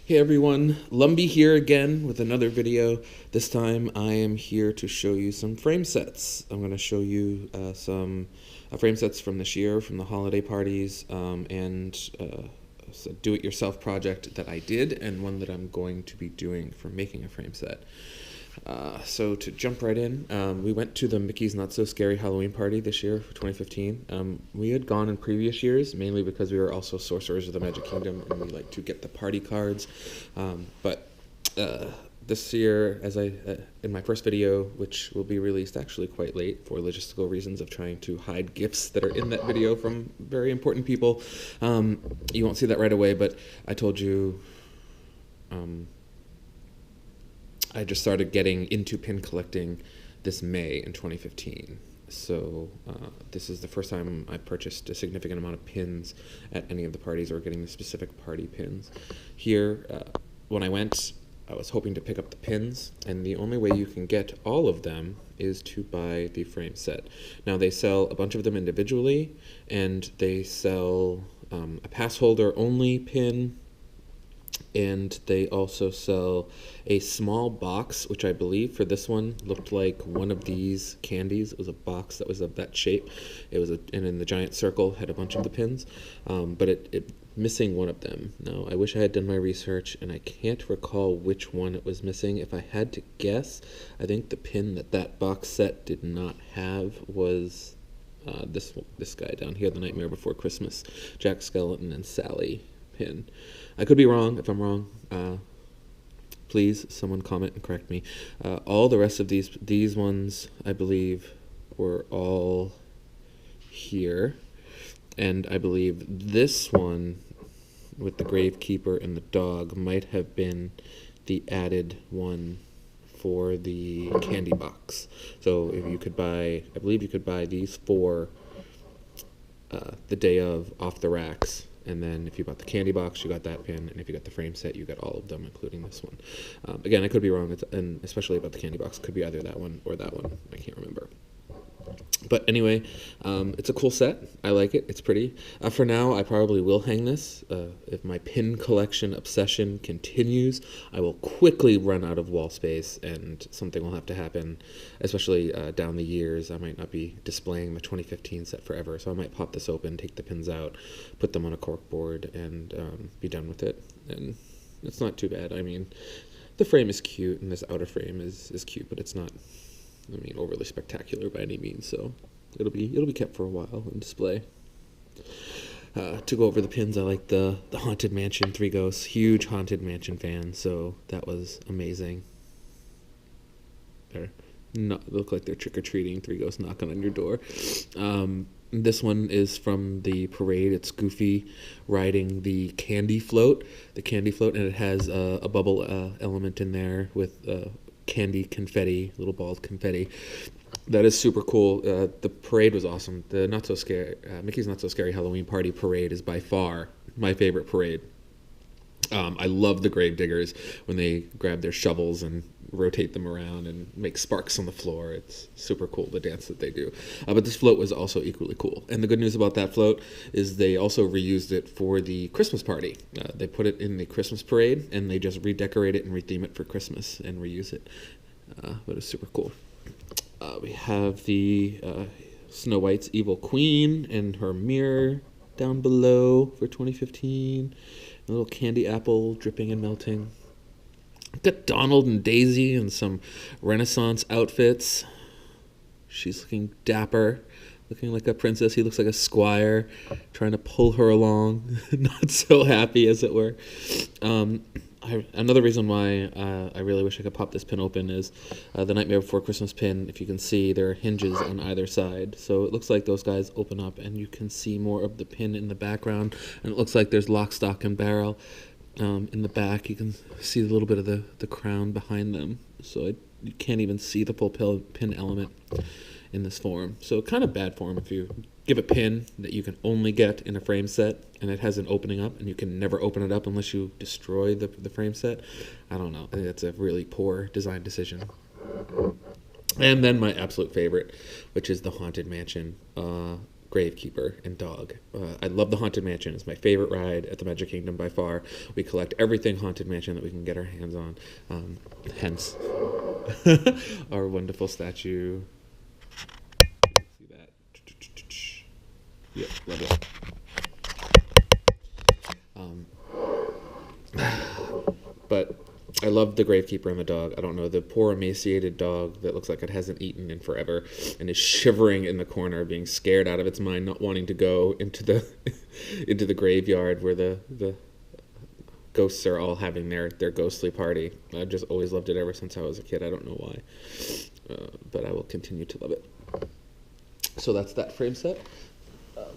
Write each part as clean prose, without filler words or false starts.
Hey everyone, Lumby here again with another video. This time I am here to show you some frame sets. I'm going to show you some frame sets from this year, from the holiday parties, and a do-it-yourself project that I did, and one that I'm going to be doing for making a frame set. So to jump right in, we went to the Mickey's Not So Scary Halloween party this year for 2015. We had gone in previous years, mainly because we were also sorcerers of the Magic Kingdom and we like to get the party cards. But this year, as in my first video, which will be released actually quite late for logistical reasons of trying to hide gifts that are in that video from very important people, you won't see that right away, but I told you I just started getting into pin collecting this May in 2015. So this is the first time I purchased a significant amount of pins at any of the parties or getting the specific party pins. Here, when I went, I was hoping to pick up the pins, and the only way you can get all of them is to buy the frame set. Now they sell a bunch of them individually, and they sell a pass holder only pin, and they also sell a small box, which I believe for this one looked like one of these candies. It was a box that was of that shape. It was and in the giant circle had a bunch of the pins, but it missing one of them. Now I wish I had done my research, and I can't recall which one it was missing. If I had to guess, I think the pin that box set did not have was this guy down here, the Nightmare Before Christmas, Jack Skellington and Sally pin. I could be wrong. If I'm wrong, please someone comment and correct me. All the rest of these ones, I believe, were all here, and I believe this one with the Gravekeeper and the dog might have been the added one for the candy box. So if you could buy, I believe you could buy these four the day of off the racks. And then if you bought the candy box, you got that pin, and if you got the frame set, you got all of them, including this one. Again, I could be wrong, and especially about the candy box. It could be either that one or that one. I can't remember. But anyway, it's a cool set. I like it. It's pretty. For now, I probably will hang this. If my pin collection obsession continues, I will quickly run out of wall space, and something will have to happen, especially down the years. I might not be displaying the 2015 set forever, so I might pop this open, take the pins out, put them on a cork board, and be done with it. And it's not too bad. I mean, the frame is cute, and this outer frame is cute, but it's not, I mean, overly spectacular by any means, so it'll be kept for a while on display. To go over the pins, I like the Haunted Mansion Three Ghosts. Huge Haunted Mansion fan, so that was amazing. They look like they're trick-or-treating, Three Ghosts knocking on your door. This one is from the parade. It's Goofy riding the candy float, and it has a bubble element in there with candy confetti, little ball confetti. That is super cool. The parade was awesome. The Mickey's Not So Scary Halloween Party parade is by far my favorite parade. I love the grave diggers when they grab their shovels and rotate them around and make sparks on the floor. It's super cool, the dance that they do. But this float was also equally cool. And the good news about that float is they also reused it for the Christmas party. They put it in the Christmas parade, and they just redecorate it and retheme it for Christmas and reuse it. But it's super cool. We have the Snow White's Evil Queen and her mirror down below for 2015. A little candy apple dripping and melting. Got Donald and Daisy in some Renaissance outfits. She's looking dapper, looking like a princess. He looks like a squire, trying to pull her along. Not so happy, as it were. Another reason why I really wish I could pop this pin open is the Nightmare Before Christmas pin. If you can see, there are hinges on either side. So it looks like those guys open up, and you can see more of the pin in the background. And it looks like there's lock, stock, and barrel in the back. You can see a little bit of the crown behind them. So you can't even see the full pin element in this form. So kind of bad form if you give a pin that you can only get in a frame set and it has an opening up and you can never open it up unless you destroy the frame set. I don't know. I think that's a really poor design decision. And then my absolute favorite, which is the Haunted Mansion Gravekeeper and dog. I love the Haunted Mansion. It's my favorite ride at the Magic Kingdom by far. We collect everything Haunted Mansion that we can get our hands on. Hence, our wonderful statue. See that? Yep, love it. But I love the Gravekeeper and the dog. I don't know, the poor emaciated dog that looks like it hasn't eaten in forever and is shivering in the corner, being scared out of its mind, not wanting to go into the into the graveyard where the ghosts are all having their ghostly party. I've just always loved it ever since I was a kid. I don't know why, but I will continue to love it. So that's that frame set.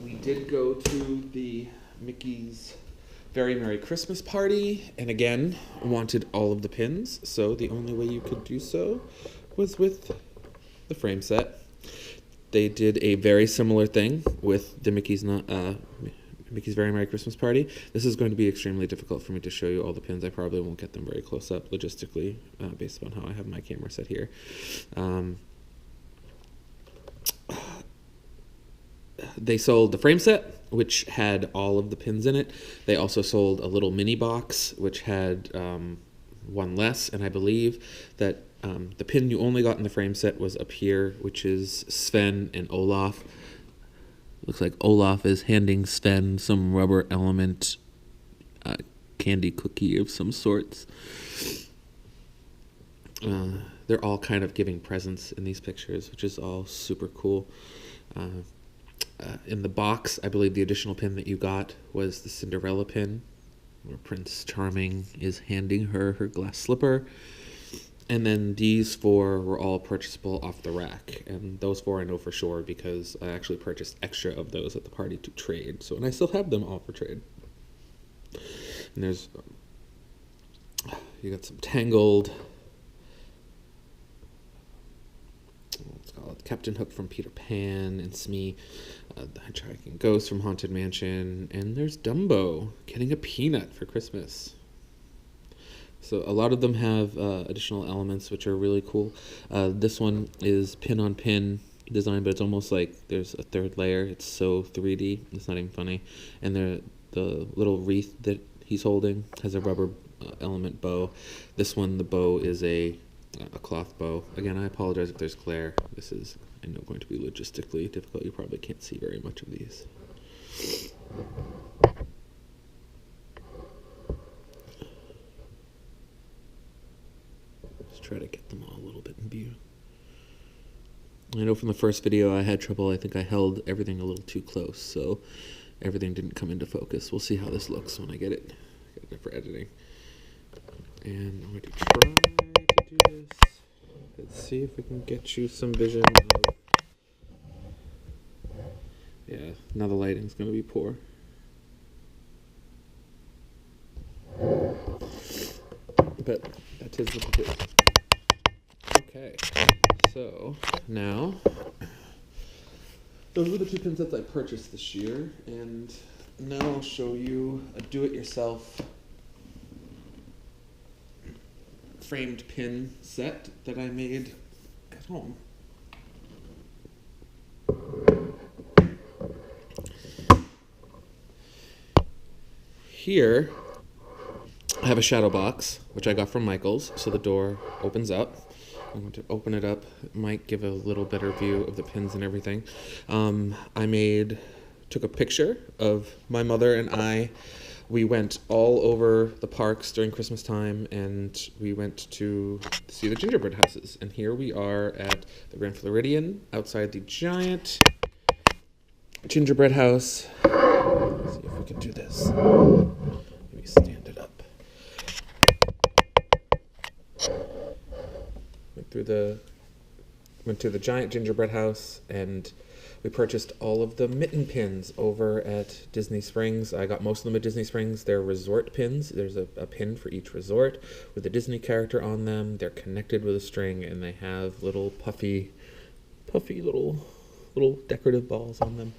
We did go to the Mickey's Very Merry Christmas Party, and again, wanted all of the pins, so the only way you could do so was with the frame set. They did a very similar thing with the Mickey's Very Merry Christmas Party. This is going to be extremely difficult for me to show you all the pins. I probably won't get them very close up logistically, based on how I have my camera set here. They sold the frame set, which had all of the pins in it. They also sold a little mini box, which had one less, and I believe that the pin you only got in the frame set was up here, which is Sven and Olaf. Looks like Olaf is handing Sven some rubber element candy cookie of some sorts. They're all kind of giving presents in these pictures, which is all super cool. In the box, I believe the additional pin that you got was the Cinderella pin, where Prince Charming is handing her her glass slipper. And then these four were all purchasable off the rack. And those four I know for sure because I actually purchased extra of those at the party to trade. So, and I still have them all for trade. And there's, you got some Tangled, let's call it Captain Hook from Peter Pan, and Smee, the Hitchhiking Ghost from Haunted Mansion, and there's Dumbo getting a peanut for Christmas. So a lot of them have additional elements which are really cool. This one is pin on pin design, but it's almost like there's a third layer. It's so 3D, it's not even funny. And the little wreath that he's holding has a rubber element bow. This one, the bow is a cloth bow. Again, I apologize if there's glare. This is, I know, going to be logistically difficult. You probably can't see very much of these. Let's try to get them all a little bit in view. I know from the first video I had trouble. I think I held everything a little too close, so everything didn't come into focus. We'll see how this looks when I get it for editing. And I'm going to try to do this. Let's see if we can get you some vision of... Yeah, now the lighting's going to be poor. But that is what it is. Okay, so now those are the two pin sets I purchased this year, and now I'll show you a do-it-yourself framed pin set that I made at home. Here I have a shadow box, which I got from Michael's, so the door opens up. I'm going to open it up. It might give a little better view of the pins and everything. I took a picture of my mother and I. We went all over the parks during Christmas time, and we went to see the gingerbread houses. And here we are at the Grand Floridian, outside the giant gingerbread house. Let's see if we can do this. Maybe stand it up. Went to the giant gingerbread house, and we purchased all of the mitten pins over at Disney Springs. I got most of them at Disney Springs. They're resort pins. There's a pin for each resort with a Disney character on them. They're connected with a string, and they have little puffy little decorative balls on them.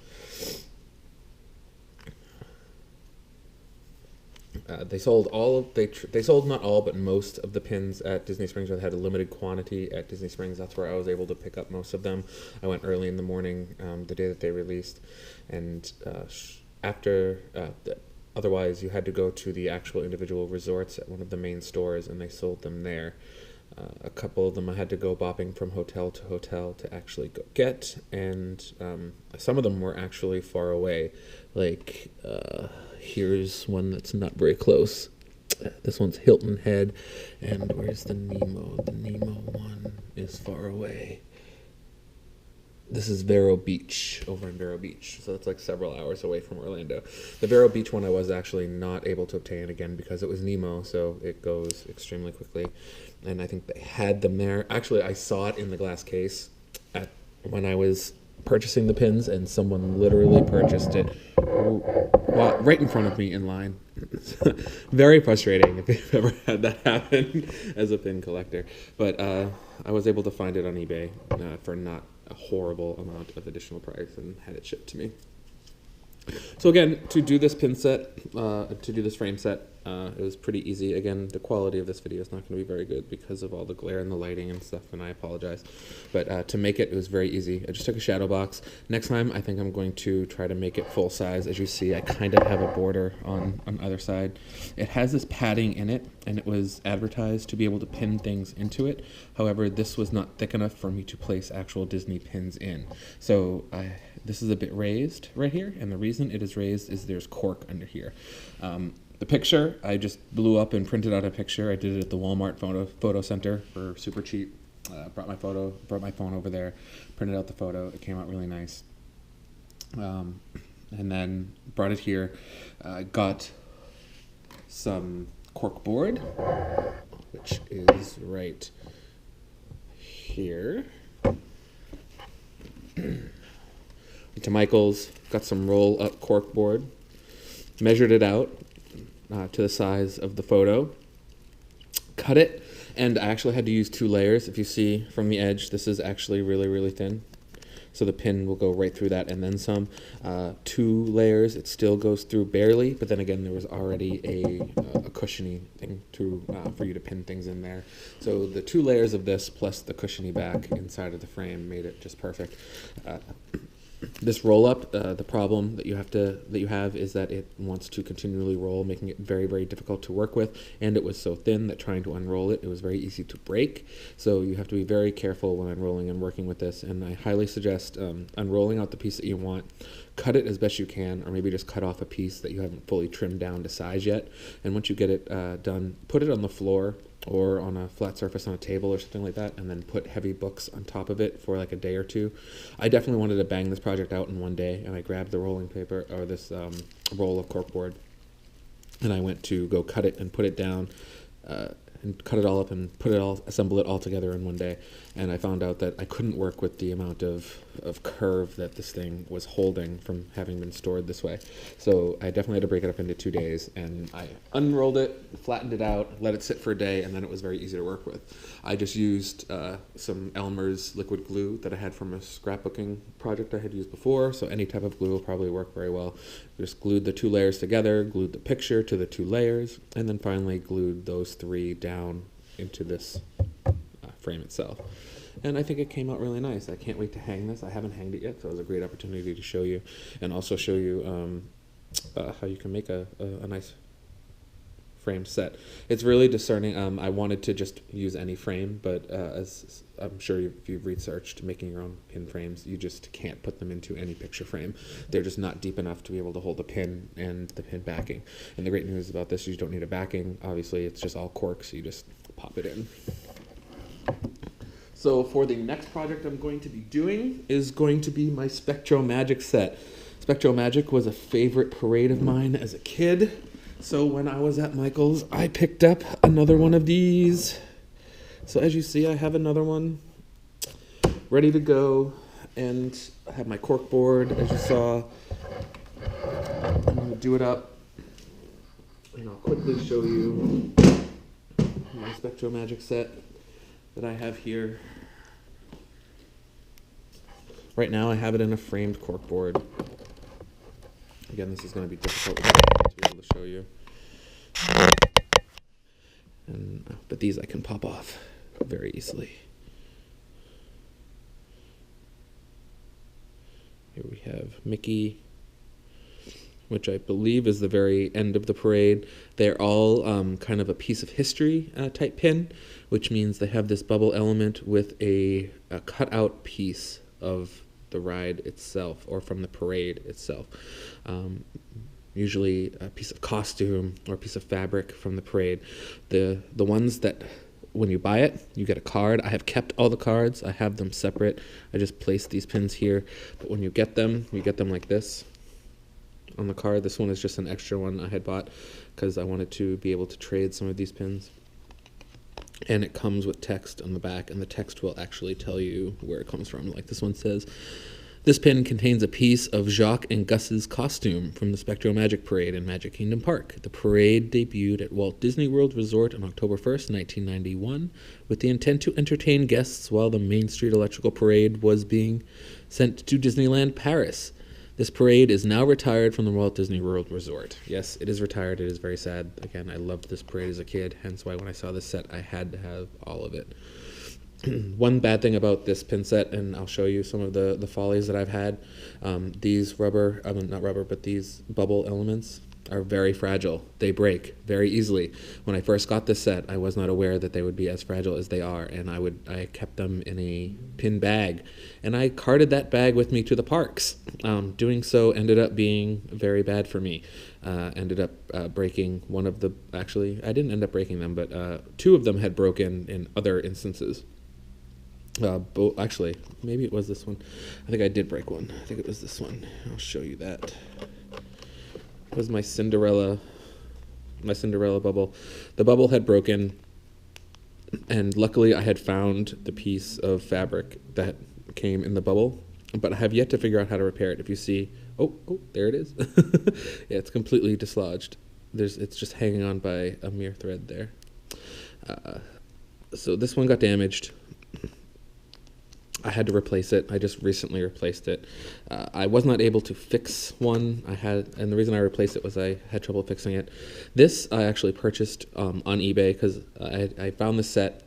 They sold they sold not all but most of the pins at Disney Springs. They had a limited quantity at Disney Springs. That's where I was able to pick up most of them. I went early in the morning, the day that they released, and otherwise you had to go to the actual individual resorts at one of the main stores, and they sold them there. A couple of them I had to go bopping from hotel to hotel to actually go get, and some of them were actually far away. Like, here's one that's not very close. This one's Hilton Head, and where's the Nemo? The Nemo one is far away. This is Vero Beach, over in Vero Beach, so it's like several hours away from Orlando. The Vero Beach one I was actually not able to obtain, again, because it was Nemo, so it goes extremely quickly, and I think they had them there. Actually, I saw it in the glass case when I was purchasing the pins, and someone literally purchased it right in front of me in line. Very frustrating if you've ever had that happen as a pin collector, but I was able to find it on eBay for not a horrible amount of additional price and had it shipped to me. So again, to do this pin set, to do this frame set, it was pretty easy. Again, the quality of this video is not going to be very good because of all the glare and the lighting and stuff, and I apologize. But to make it, it was very easy. I just took a shadow box. Next time, I think I'm going to try to make it full size. As you see, I kind of have a border on either side. It has this padding in it, and it was advertised to be able to pin things into it. However, this was not thick enough for me to place actual Disney pins in. So this is a bit raised right here, and the reason it is raised is there's cork under here. The picture, I just blew up and printed out a picture. I did it at the Walmart photo center for super cheap. Brought my phone over there, printed out the photo. It came out really nice. And then brought it here. Got some cork board, which is right here. To Michael's, got some roll up cork board. Measured it out to the size of the photo, cut it, and I actually had to use 2 layers. If you see from the edge, this is actually really, really thin. So the pin will go right through that and then some. 2 layers, it still goes through barely, but then again, there was already a cushiony thing for you to pin things in there. So the 2 layers of this plus the cushiony back inside of the frame made it just perfect. This roll up, the problem that you have is that it wants to continually roll, making it very, very difficult to work with. And it was so thin that trying to unroll it, it was very easy to break. So you have to be very careful when unrolling and working with this. And I highly suggest unrolling out the piece that you want. Cut it as best you can, or maybe just cut off a piece that you haven't fully trimmed down to size yet. And once you get it done, put it on the floor or on a flat surface on a table or something like that, and then put heavy books on top of it for like a day or 2. I definitely wanted to bang this project out in one day, and I grabbed the rolling paper, or this roll of corkboard, and I went to go cut it and put it down, and cut it all up and assemble it all together in one day. And I found out that I couldn't work with the amount of curve that this thing was holding from having been stored this way. So I definitely had to break it up into 2 days, and I unrolled it, flattened it out, let it sit for a day, and then it was very easy to work with. I just used some Elmer's liquid glue that I had from a scrapbooking project I had used before, so any type of glue will probably work very well. Just glued the 2 layers together, glued the picture to the 2 layers, and then finally glued those 3 down into this frame itself. And I think it came out really nice. I can't wait to hang this. I haven't hanged it yet, so it was a great opportunity to show you, and also show you how you can make a nice frame set. It's really discerning. I wanted to just use any frame, but as I'm sure if you've researched making your own pin frames, you just can't put them into any picture frame. They're just not deep enough to be able to hold the pin and the pin backing. And the great news about this is you don't need a backing. Obviously, it's just all cork, so you just pop it in. So for the next project I'm going to be doing is going to be my Spectro Magic set. Spectro Magic was a favorite parade of mine as a kid. So when I was at Michael's, I picked up another one of these. So as you see, I have another one ready to go, and I have my cork board, as you saw. I'm going to do it up, and I'll quickly show you my Spectro Magic set that I have here. Right now I have it in a framed cork board. Again, this is going to be difficult to be able to show you. But these I can pop off very easily. Here we have Mickey, which I believe is the very end of the parade. They're all kind of a piece of history type pin, which means they have this bubble element with a cutout piece of the ride itself or from the parade itself. Usually a piece of costume or a piece of fabric from the parade. The ones that when you buy it, you get a card. I have kept all the cards. I have them separate. I just placed these pins here. But when you get them like this on the card. This one is just an extra one I had bought because I wanted to be able to trade some of these pins. And it comes with text on the back, and the text will actually tell you where it comes from. Like this one says, this pin contains a piece of Jacques and Gus's costume from the Spectro Magic Parade in Magic Kingdom Park. The parade debuted at Walt Disney World Resort on October 1st, 1991, with the intent to entertain guests while the Main Street Electrical Parade was being sent to Disneyland Paris. This parade is now retired from the Walt Disney World Resort. Yes, it is retired. It is very sad. Again, I loved this parade as a kid, hence why when I saw this set, I had to have all of it. One bad thing about this pin set, and I'll show you some of the follies that I've had, these not rubber, but these bubble elements are very fragile. They break very easily. When I first got this set, I was not aware that they would be as fragile as they are, and I kept them in a pin bag, and I carted that bag with me to the parks. Doing so ended up being very bad for me. Ended up breaking one of the, actually, I didn't end up breaking them, but two of them had broken in other instances. Actually, maybe it was this one. I think I did break one. I think it was this one. I'll show you that. It was my Cinderella bubble. The bubble had broken, and luckily I had found the piece of fabric that came in the bubble, but I have yet to figure out how to repair it. If you see, oh, there it is. Yeah, it's completely dislodged. It's just hanging on by a mere thread there. So this one got damaged. I had to replace it. I just recently replaced it. I was not able to fix one and the reason I replaced it was I had trouble fixing it. This I actually purchased on eBay because I found the set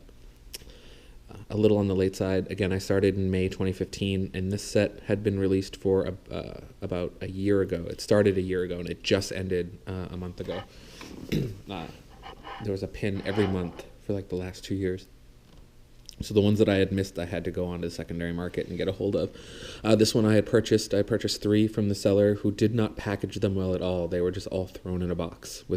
a little on the late side. Again, I started in May 2015, and this set had been released for about a year ago. It started a year ago, and it just ended a month ago. There was a pin every month for like the last 2 years. So the ones that I had missed, I had to go on to the secondary market and get a hold of. This one I purchased 3 from the seller who did not package them well at all. They were just all thrown in a box with